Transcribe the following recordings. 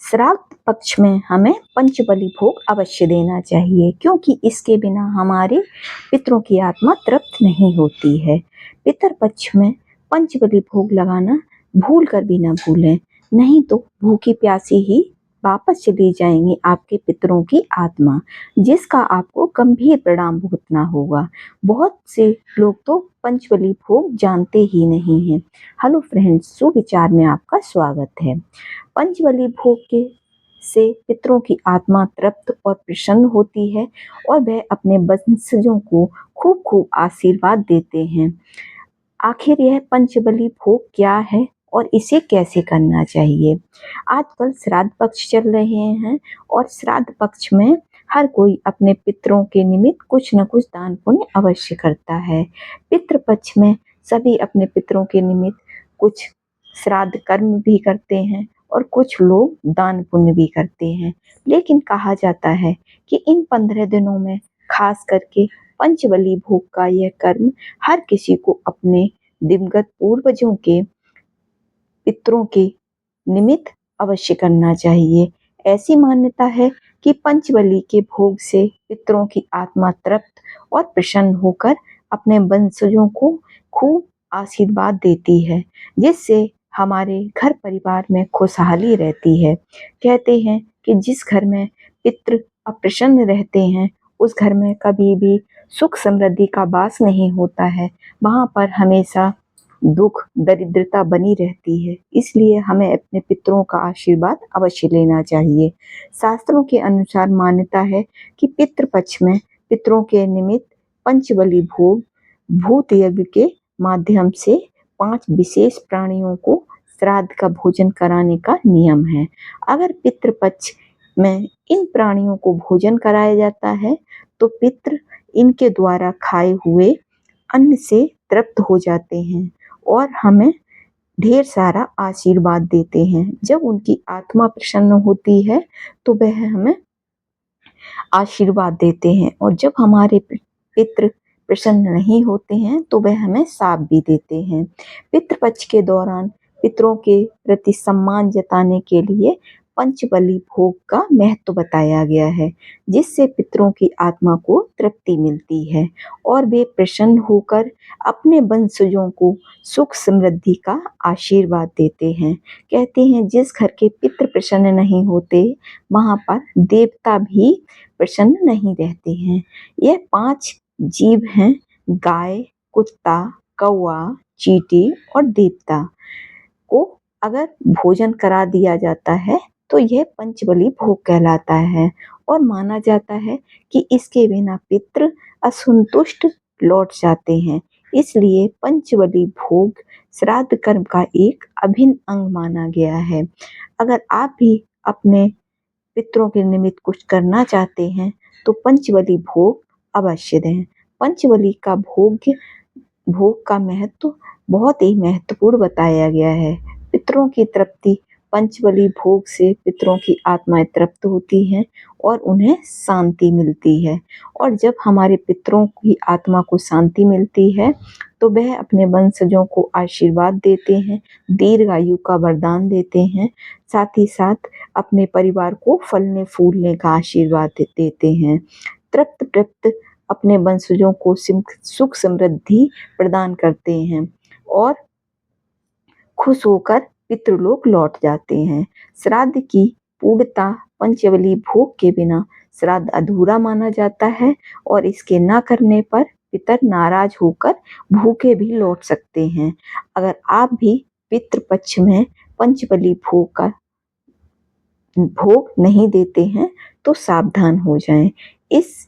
श्राद्ध पक्ष में हमें पंचबली भोग अवश्य देना चाहिए, क्योंकि इसके बिना हमारे पितरों की आत्मा तृप्त नहीं होती है। पितर पक्ष में पंचबली भोग लगाना भूल कर भी ना भूलें, नहीं तो भूखी प्यासी ही वापस चली जाएंगी आपके पितरों की आत्मा, जिसका आपको गंभीर परिणाम भुगतना होगा। बहुत से लोग तो पंचबली भोग जानते ही नहीं हैं। हेलो फ्रेंड्स, सुविचार में आपका स्वागत है। पंचबली भोग के से पितरों की आत्मा तृप्त और प्रसन्न होती है और वह अपने वंशजों को खूब खूब आशीर्वाद देते हैं। आखिर यह पंचबली भोग क्या है और इसे कैसे करना चाहिए? आजकल श्राद्ध पक्ष चल रहे हैं और श्राद्ध पक्ष में हर कोई अपने पितरों के निमित्त कुछ न कुछ दान पुण्य अवश्य करता है। पितृ पक्ष में सभी अपने पितरों के निमित्त कुछ श्राद्ध कर्म भी करते हैं और कुछ लोग दान पुण्य भी करते हैं। लेकिन कहा जाता है कि इन 15 दिनों में खास करके पंचबली भोग का यह कर्म हर किसी को अपने दिवंगत पूर्वजों के पितरों के निमित्त अवश्य करना चाहिए। ऐसी मान्यता है कि पंचबली के भोग से पितरों की आत्मा तृप्त और प्रसन्न होकर अपने वंशजों को खूब आशीर्वाद देती है, जिससे हमारे घर परिवार में खुशहाली रहती है। कहते हैं कि जिस घर में पितृ अप्रसन्न रहते हैं उस घर में कभी भी सुख समृद्धि का वास नहीं होता है, वहां पर हमेशा दुख दरिद्रता बनी रहती है। इसलिए हमें अपने पितरों का आशीर्वाद अवश्य लेना चाहिए। शास्त्रों के अनुसार मान्यता है कि पितृ पक्ष में पितरों के निमित्त पंचबली भोग भूत यज्ञ के माध्यम से 5 विशेष प्राणियों को श्राद्ध का भोजन कराने का नियम है। अगर पितृ पक्ष में इन प्राणियों को भोजन कराया जाता है तो पितृ इनके द्वारा खाए हुए अन्न से तृप्त हो जाते हैं और हमें ढेर सारा आशीर्वाद देते हैं। जब उनकी आत्मा प्रसन्न होती है तो वह हमें आशीर्वाद देते हैं, और जब हमारे पितृ प्रसन्न नहीं होते हैं तो वह हमें शाप भी देते हैं। पितृपक्ष के दौरान पितरों के प्रति सम्मान जताने के लिए पंचबली भोग का महत्व बताया गया है, जिससे पितरों की आत्मा को तृप्ति मिलती है और वे प्रसन्न होकर अपने वंशजों को सुख समृद्धि का आशीर्वाद देते हैं। कहते हैं जिस घर के पितृ प्रसन्न नहीं होते वहां पर देवता भी प्रसन्न नहीं रहते हैं। यह 5 जीव हैं: गाय, कुत्ता, कौवा, चींटी और देवता को अगर भोजन करा दिया जाता है तो यह पंचबली भोग कहलाता है और माना जाता है कि इसके बिना पितृ असंतुष्ट लौट जाते हैं। इसलिए पंचबली भोग श्राद्ध कर्म का एक अभिन्न अंग माना गया है। अगर आप भी अपने पितरों के निमित्त कुछ करना चाहते हैं तो पंचबली भोग अवश्य दें। पंचबली का भोग का महत्व बहुत ही महत्वपूर्ण बताया गया है। पितरों की तृप्ति, पंचबली भोग से पितरों की आत्माएं तृप्त होती हैं और उन्हें शांति मिलती है, और जब हमारे पितरों की आत्मा को शांति मिलती है तो वह अपने वंशजों को आशीर्वाद देते हैं, दीर्घायु का वरदान देते हैं, साथ ही साथ अपने परिवार को फलने फूलने का आशीर्वाद देते हैं। तृप्त अपने वंशजों को सुख समृद्धि प्रदान करते हैं और खुश होकर पितृलोक लौट जाते हैं। श्राद्ध की पूर्णता पंचबली भोग के बिना श्राद्ध अधूरा माना जाता है और इसके न करने पर पितर नाराज होकर भूखे भी लौट सकते हैं। अगर आप भी पितृ पक्ष में पंचबली भोग नहीं देते हैं तो सावधान हो जाएं। इस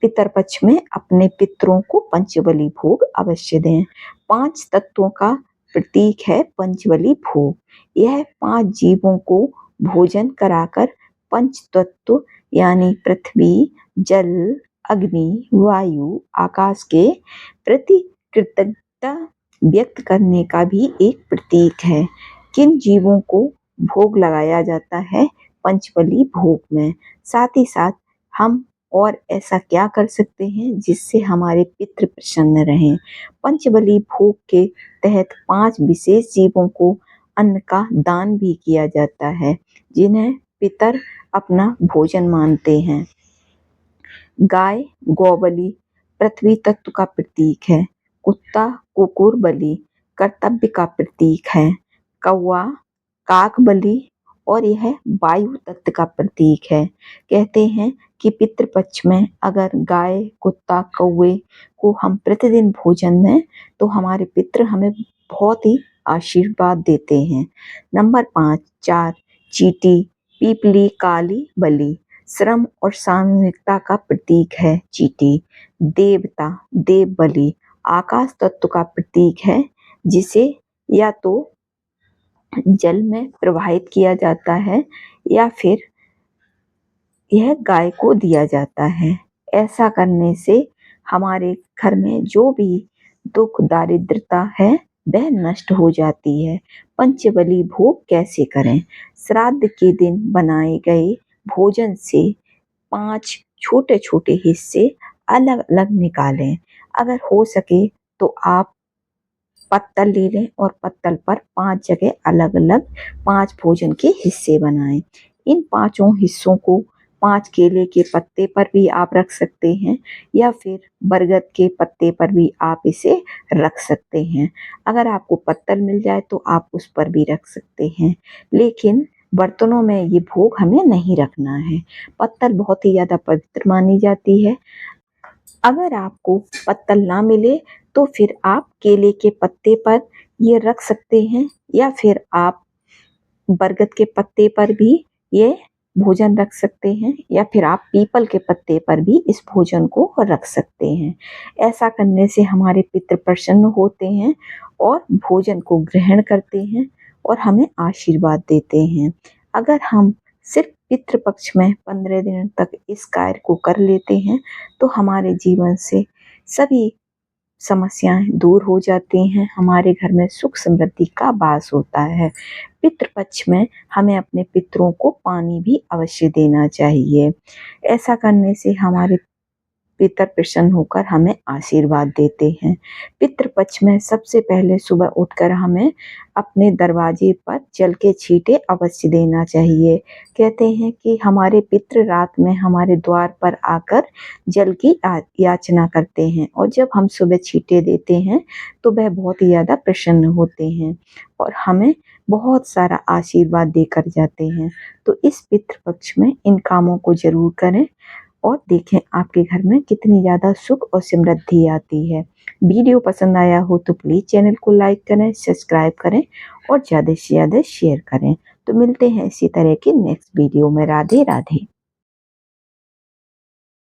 पितर पक्ष में अपने पितरों को पंचबली भोग अवश्य दें। 5 तत्वों का प्रतीक है पंचबली भोग। यह 5 जीवों को भोजन कराकर पंच तत्व यानी पृथ्वी, जल, अग्नि, वायु, आकाश के प्रति कृतज्ञता व्यक्त करने का भी एक प्रतीक है। किन जीवों को भोग लगाया जाता है पंचबली भोग में? साथ ही साथ हम और ऐसा क्या कर सकते हैं जिससे हमारे पितृ प्रसन्न रहें? पंचबली भोग के तहत 5 विशेष जीवों को अन्न का दान भी किया जाता है, जिन्हें पितर अपना भोजन मानते हैं। गाय गौबलि पृथ्वी तत्व का प्रतीक है। कुत्ता कुकुर बलि कर्तव्य का प्रतीक है। कौवा काक बलि और यह वायु तत्व का प्रतीक है। कहते हैं कि पितृपक्ष में अगर गाय कुत्ता कौवे को हम प्रतिदिन भोजन दें तो हमारे पितृ हमें बहुत ही आशीर्वाद देते हैं। नंबर 4 चींटी पीपली काली बलि श्रम और सामूहिकता का प्रतीक है। चींटी देवता देव बलि आकाश तत्व का प्रतीक है, जिसे या तो जल में प्रवाहित किया जाता है या फिर यह गाय को दिया जाता है। ऐसा करने से हमारे घर में जो भी दुख दारिद्रता है वह नष्ट हो जाती है। पंचबली भोग कैसे करें? श्राद्ध के दिन बनाए गए भोजन से 5 छोटे छोटे हिस्से अलग अलग निकालें। अगर हो सके तो आप पत्तल ले लें और पत्तल पर 5 जगह अलग अलग 5 भोजन के हिस्से बनाएं। इन 5 हिस्सों को 5 केले के पत्ते पर भी आप रख सकते हैं या फिर बरगद के पत्ते पर भी आप इसे रख सकते हैं। अगर आपको पत्तल मिल जाए तो आप उस पर भी रख सकते हैं, लेकिन बर्तनों में ये भोग हमें नहीं रखना है। पत्तल बहुत ही ज्यादा पवित्र मानी जाती है। अगर आपको पत्तल ना मिले तो फिर आप केले के पत्ते पर ये रख सकते हैं या फिर आप बरगद के पत्ते पर भी ये भोजन रख सकते हैं या फिर आप पीपल के पत्ते पर भी इस भोजन को रख सकते हैं। ऐसा करने से हमारे पितृ प्रसन्न होते हैं और भोजन को ग्रहण करते हैं और हमें आशीर्वाद देते हैं। अगर हम सिर्फ पितृ पक्ष में 15 दिन तक इस कार्य को कर लेते हैं तो हमारे जीवन से सभी समस्याएं दूर हो जाती हैं, हमारे घर में सुख समृद्धि का वास होता है। पितृपक्ष में हमें अपने पितरों को पानी भी अवश्य देना चाहिए। ऐसा करने से हमारे पितर प्रसन्न होकर हमें आशीर्वाद देते हैं। पितृपक्ष में सबसे पहले सुबह उठकर हमें अपने दरवाजे पर जल के छींटे अवश्य देना चाहिए। कहते हैं कि हमारे पितृ रात में हमारे द्वार पर आकर जल की याचना करते हैं और जब हम सुबह छींटे देते हैं तो वह बहुत ही ज़्यादा प्रसन्न होते हैं और हमें बहुत सारा आशीर्वाद देकर जाते हैं। तो इस पितृपक्ष में इन कामों को जरूर करें और देखें आपके घर में कितनी ज़्यादा सुख और समृद्धि आती है। वीडियो पसंद आया हो तो प्लीज़ चैनल को लाइक करें, सब्सक्राइब करें और ज़्यादा से ज़्यादा शेयर करें। तो मिलते हैं इसी तरह की नेक्स्ट वीडियो में। राधे राधे।